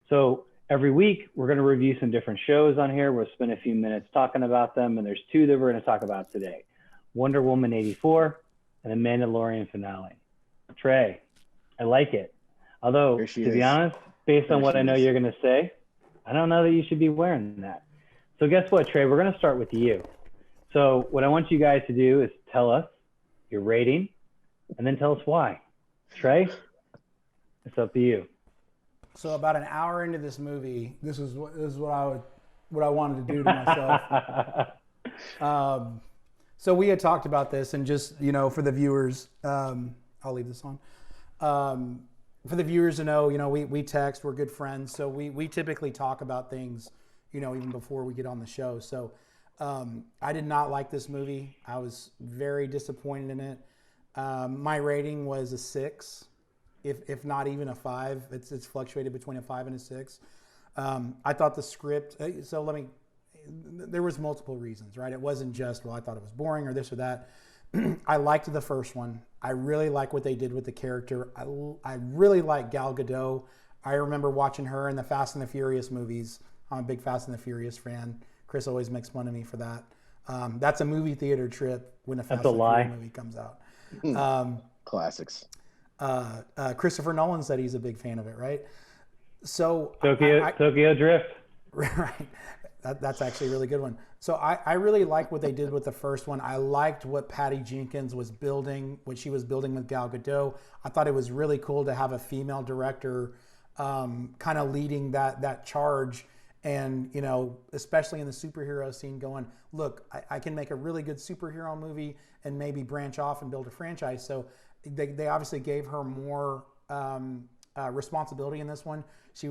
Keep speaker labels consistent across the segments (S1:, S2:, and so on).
S1: So every week we're going to review some different shows on here. We'll spend a few minutes talking about them, and there's two that we're going to talk about today: Wonder Woman 84 and the Mandalorian Finale. Trey, I like it. Although, to be honest, based on what I know you're going to say, I don't know that you should be wearing that. So guess what, Trey? We're going to start with you. So what I want you guys to do is tell us your rating, and then tell us why. Trey, it's up to you.
S2: So about an hour into this movie, this is what I wanted to do to myself. So we had talked about this, and just for the viewers, I'll leave this on. For the viewers to know, we text, we're good friends, so we typically talk about things, even before we get on the show. So I did not like this movie. I was very disappointed in it. My rating was a 6. If not even a 5. It's fluctuated between a 5 and a 6. I thought the script, there was multiple reasons, right? It wasn't just, I thought it was boring or this or that. I liked the first one. I really like what they did with the character. I really like Gal Gadot. I remember watching her in the Fast and the Furious movies. I'm a big Fast and the Furious fan. Chris always makes fun of me for that. That's a movie theater trip when a Fast and the Furious movie comes out.
S3: Classics.
S2: Christopher Nolan said he's a big fan of it, right? So
S1: Tokyo Drift.
S2: Right. That's actually a really good one. So I really liked what they did with the first one. I liked what Patty Jenkins was building, what she was building with Gal Gadot. I thought it was really cool to have a female director kind of leading that charge. And, especially in the superhero scene, going, look, I can make a really good superhero movie and maybe branch off and build a franchise. So they obviously gave her more responsibility in this one. She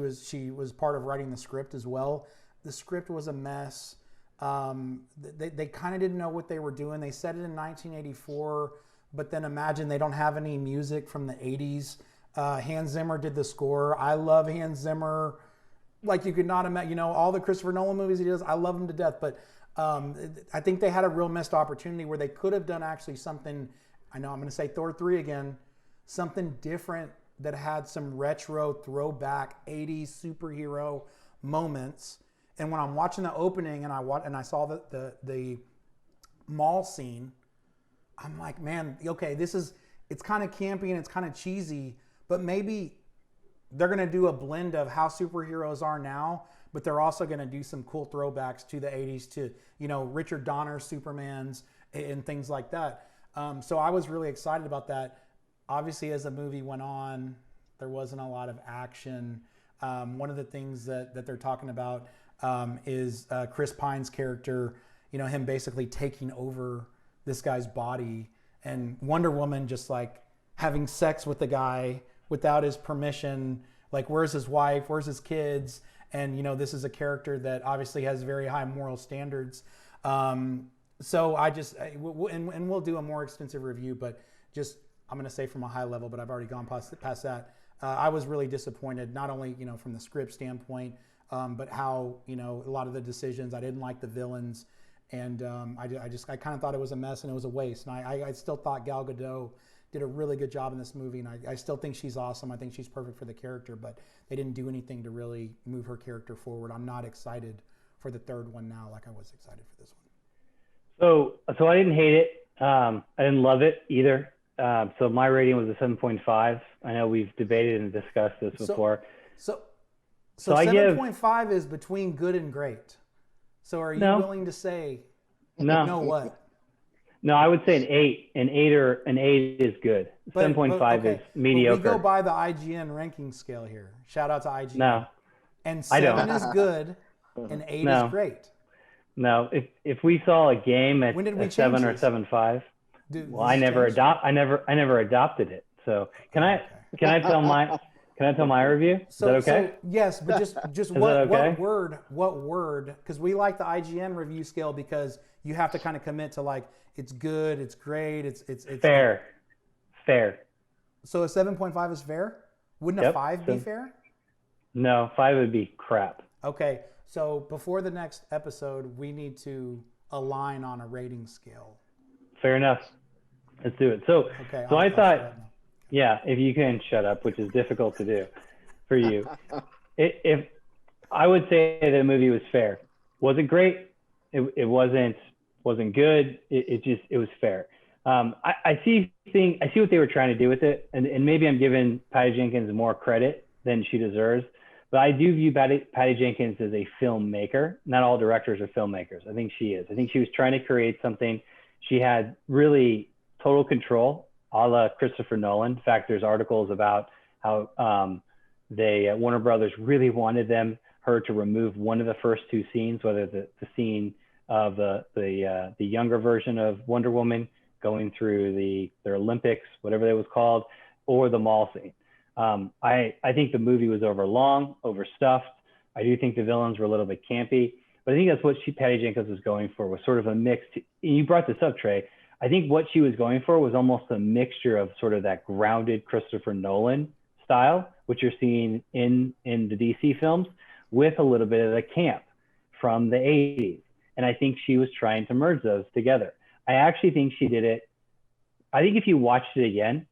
S2: was part of writing the script as well. The script was a mess. They kind of didn't know what they were doing. They said it in 1984, but then imagine they don't have any music from the 80s. Hans Zimmer did the score. I love Hans Zimmer. Like you could not imagine, all the Christopher Nolan movies he does, I love him to death. But I think they had a real missed opportunity where they could have done actually something, I know I'm going to say Thor 3 again, something different that had some retro throwback 80s superhero moments. And when I'm watching the opening and I saw the mall scene, I'm like, man, okay, it's kind of campy and it's kind of cheesy, but maybe they're going to do a blend of how superheroes are now, but they're also going to do some cool throwbacks to the 80s, to, Richard Donner's Supermans and things like that. So I was really excited about that. Obviously, as the movie went on, there wasn't a lot of action. One of the things that they're talking about is Chris Pine's character, him basically taking over this guy's body, and Wonder Woman just like having sex with the guy without his permission. Like, where's his wife? Where's his kids? And, this is a character that obviously has very high moral standards. So and we'll do a more extensive review, but just, I'm going to say from a high level, but I've already gone past that. I was really disappointed, not only, from the script standpoint, but how, a lot of the decisions. I didn't like the villains, and I kind of thought it was a mess and it was a waste. And I still thought Gal Gadot did a really good job in this movie, and I still think she's awesome. I think she's perfect for the character, but they didn't do anything to really move her character forward. I'm not excited for the third one now like I was excited for this one.
S1: So I didn't hate it. I didn't love it either. So my rating was a 7.5. I know we've debated and discussed this before.
S2: So 7.5 is between good and great. So are you willing to say no what?
S1: No, I would say an 8. An 8 is good. 7.5 is mediocre.
S2: But we go by the IGN ranking scale here. Shout out to IGN.
S1: No.
S2: And 7 is good and 8 is great.
S1: No, if we saw a game at 7 or 7.5, I never adopted it. So can I tell my review? Is that okay?
S2: So yes, but just what word? Because we like the IGN review scale because you have to kind of commit to like it's good, it's great, it's
S1: fair.
S2: So a 7.5 is fair? Wouldn't a 5 be fair?
S1: No, 5 would be crap.
S2: Okay, so before the next episode, we need to align on a rating scale.
S1: Fair enough. Let's do it. So I thought, if you can shut up, which is difficult to do for you. if I would say the movie was fair. Was it great? It wasn't good. It was fair. I see what they were trying to do with it, and maybe I'm giving Patty Jenkins more credit than she deserves. But I do view Patty Jenkins as a filmmaker. Not all directors are filmmakers. I think she is. I think she was trying to create something. She had really total control, a la Christopher Nolan. In fact, there's articles about how Warner Brothers really wanted her to remove one of the first two scenes, whether the scene of the younger version of Wonder Woman going through their Olympics, whatever that was called, or the mall scene. I think the movie was overlong, overstuffed. I do think the villains were a little bit campy, but I think that's what Patty Jenkins was going for, was sort of a mix. You brought this up, Trey. I think what she was going for was almost a mixture of sort of that grounded Christopher Nolan style, which you're seeing in the DC films, with a little bit of the camp from the 80s. And I think she was trying to merge those together. I actually think she did it. I think if you watched it again,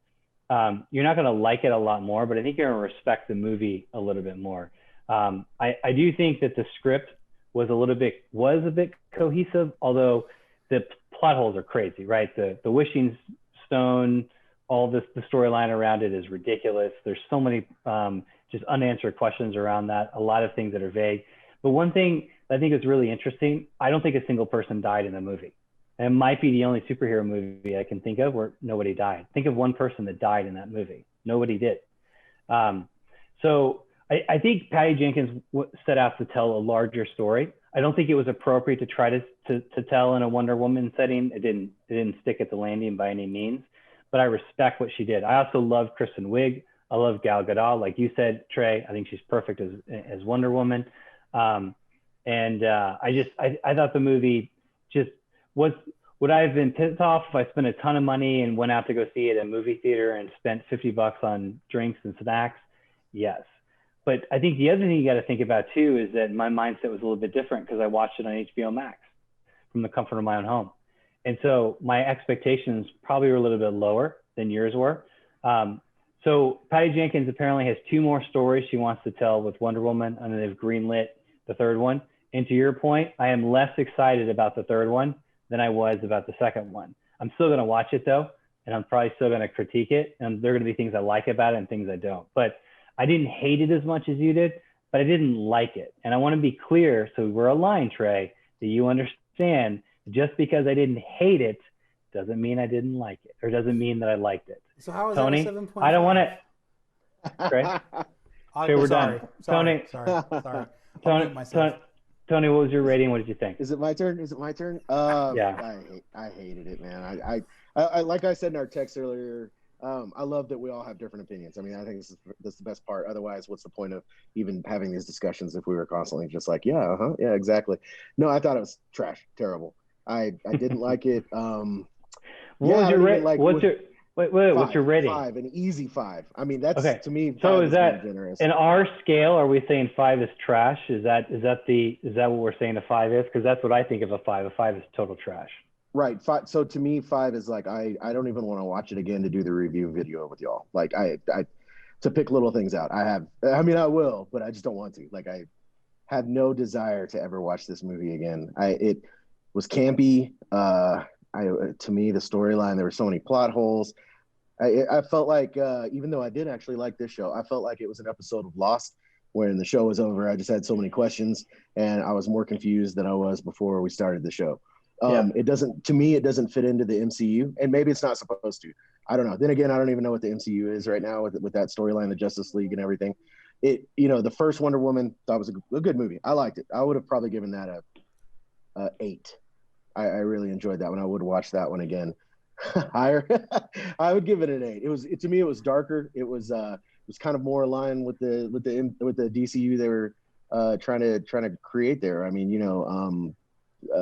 S1: you're not going to like it a lot more, but I think you're going to respect the movie a little bit more. I do think that the script was a bit cohesive, although the plot holes are crazy, right? The wishing stone, all this, the storyline around it is ridiculous. There's so many just unanswered questions around that, a lot of things that are vague. But one thing I think is really interesting, I don't think a single person died in the movie. And it might be the only superhero movie I can think of where nobody died. Think of one person that died in that movie. Nobody did. So I think Patty Jenkins set out to tell a larger story. I don't think it was appropriate to try to tell in a Wonder Woman setting. It didn't stick at the landing by any means, but I respect what she did. I also love Kristen Wiig. I love Gal Gadot. Like you said, Trey, I think she's perfect as Wonder Woman. I thought the movie just would I have been pissed off if I spent a ton of money and went out to go see it at a movie theater and spent $50 on drinks and snacks? Yes. But I think the other thing you got to think about too is that my mindset was a little bit different because I watched it on HBOMax from the comfort of my own home. And so my expectations probably were a little bit lower than yours were. So Patty Jenkins apparently has 2 more stories she wants to tell with Wonder Woman, and they've greenlit the 3rd one. And to your point, I am less excited about the 3rd one than I was about the 2nd one. I'm still going to watch it though, and I'm probably still going to critique it. And there are going to be things I like about it and things I don't. But I didn't hate it as much as you did, but I didn't like it. And I want to be clear, so we're aligned, Trey, that you understand just because I didn't hate it doesn't mean I didn't like it, or doesn't mean that I liked it.
S2: So how is
S1: Tony,
S2: that a 7.5?
S1: I don't want to. Trey, okay, we're done.
S2: Sorry.
S1: Tony, what was your rating? What did you think?
S3: Is it my turn?
S1: Yeah.
S3: I hated it, man. I like I said in our text earlier, I love that we all have different opinions. I mean, I think this is the best part. Otherwise, what's the point of even having these discussions if we were constantly just like, yeah, yeah, exactly. No, I thought it was trash, terrible. I didn't like it.
S1: What's your rating?
S3: 5, an easy 5. I mean, that's
S1: okay.
S3: To me.
S1: So is that
S3: generous.
S1: in our scale? Are we saying 5 is trash? Is that what we're saying a 5 is? Because that's what I think of a 5. A 5 is total trash.
S3: Right. 5, so to me, 5 is like I don't even want to watch it again to do the review video with y'all. Like I to pick little things out. I will, but I just don't want to. Like I have no desire to ever watch this movie again. It was campy. To me, the storyline, there were so many plot holes. I felt like, even though I did actually like this show, I felt like it was an episode of Lost, when the show was over. I just had so many questions, and I was more confused than I was before we started the show. It doesn't fit into the MCU, and maybe it's not supposed to. I don't know. Then again, I don't even know what the MCU is right now with that storyline, the Justice League and everything. The first Wonder Woman, thought was a good movie. I liked it. I would have probably given that a 8. I really enjoyed that one. I would watch that one again. Higher, I would give it an 8. To me, it was darker. It was kind of more aligned with the DCU they were trying to create there. I mean,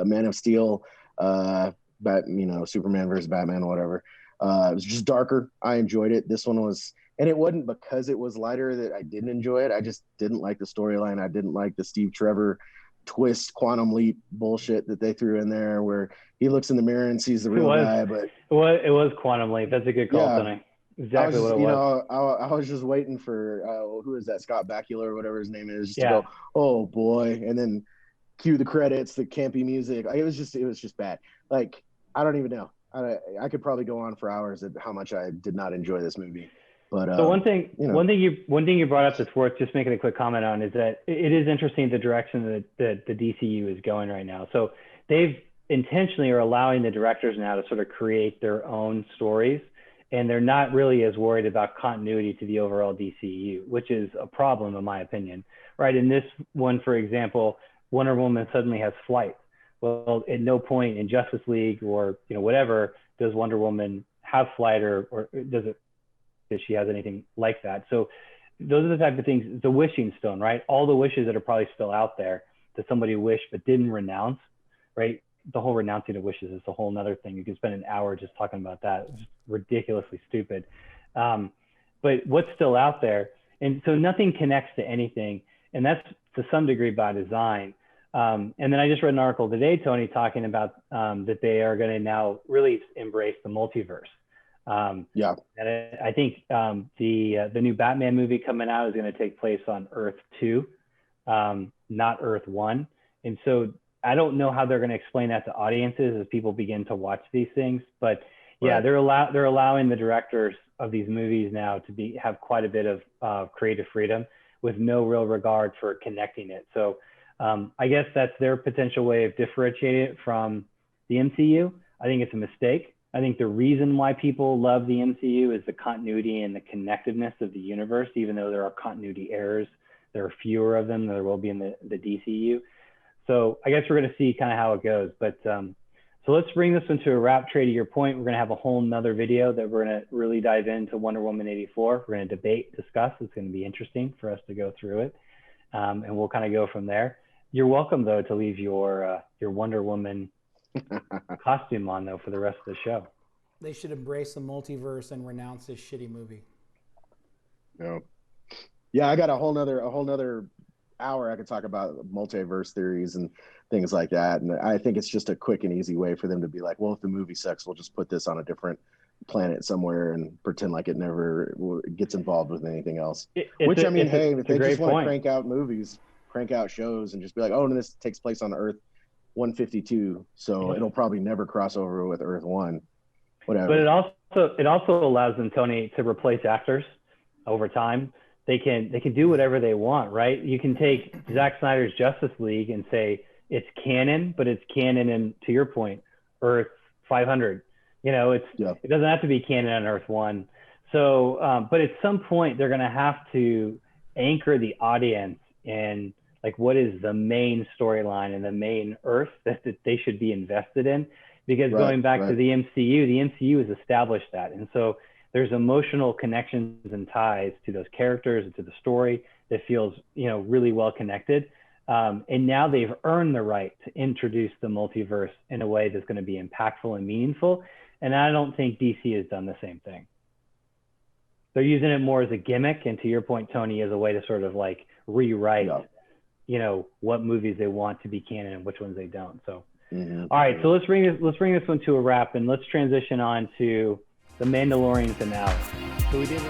S3: Man of Steel, Superman versus Batman, whatever. It was just darker. I enjoyed it. This one was, and it wasn't because it was lighter that I didn't enjoy it. I just didn't like the storyline. I didn't like the Steve Trevor twist, quantum leap bullshit that they threw in there, where he looks in the mirror and sees the real guy. But
S1: it was quantum leap. That's a good call, Tony. exactly what it
S3: you
S1: was.
S3: know, I was just waiting for who is that, Scott Bakula or whatever his name is, just to
S1: Yeah.
S3: go, oh boy, and then cue the credits, the campy music. It was just bad. Like, I don't even know. I could probably go on for hours at how much I did not enjoy this movie. But
S1: So one thing,
S3: you know,
S1: one thing you brought up that's worth just making a quick comment on is that it is interesting the direction that the DCU is going right now. So they've intentionally are allowing the directors now to sort of create their own stories, and they're not really as worried about continuity to the overall DCU, which is a problem in my opinion. Right? In this one, for example, Wonder Woman suddenly has flight. Well, at no point in Justice League or whatever does Wonder Woman have flight, or does it? That she has anything like that. So those are the type of things. It's a wishing stone, right? All the wishes that are probably still out there that somebody wished but didn't renounce, right? The whole renouncing of wishes is a whole nother thing. You can spend an hour just talking about that. It's ridiculously stupid. But what's still out there? And so nothing connects to anything. And that's to some degree by design. And then I just read an article today, Tony, talking about that they are going to now really embrace the multiverse.
S3: yeah.
S1: And I think the new Batman movie coming out is going to take place on Earth 2, not Earth 1. And so I don't know how they're going to explain that to audiences as people begin to watch these things. But yeah,
S3: Right.
S1: they're allowing the directors of these movies now to have quite a bit of creative freedom with no real regard for connecting it. So I guess that's their potential way of differentiating it from the MCU. I think it's a mistake. I think the reason why people love the MCU is the continuity and the connectiveness of the universe, even though there are continuity errors. There are fewer of them than there will be in the DCU. So I guess we're going to see kind of how it goes. But so let's bring this one to a wrap. Trey, to your point, we're going to have a whole nother video that we're going to really dive into Wonder Woman 84. We're going to debate, discuss. It's going to be interesting for us to go through it. And we'll kind of go from there. You're welcome, though, to leave your Wonder Woman costume on, though, for the rest of the show.
S2: They should embrace the multiverse and renounce this shitty movie.
S3: No. Yeah, I got a whole nother hour I could talk about multiverse theories and things like that. And I think it's just a quick and easy way for them to be like, well, if the movie sucks, we'll just put this on a different planet somewhere and pretend like it never gets involved with anything else. Which, I mean, hey, if they just want to crank out movies, crank out shows and just be like, oh, and this takes place on Earth 152, so it'll probably never cross over with Earth 1. Whatever.
S1: But it also allows them, Tony, to replace actors over time. They can do whatever they want, right? You can take Zack Snyder's Justice League and say it's canon, but it's canon in, to your point, Earth 500. It doesn't have to be canon on Earth 1. So, but at some point they're going to have to anchor the audience in like what is the main storyline and the main Earth that they should be invested in. Because going back to the MCU has established that. And so there's emotional connections and ties to those characters and to the story that feels, really well connected. And now they've earned the right to introduce the multiverse in a way that's going to be impactful and meaningful. And I don't think DC has done the same thing. They're using it more as a gimmick. And to your point, Tony, as a way to sort of like rewrite, what movies they want to be canon and which ones they don't. So. All right, so let's bring this one to a wrap, and let's transition on to the Mandalorian finale. So we did.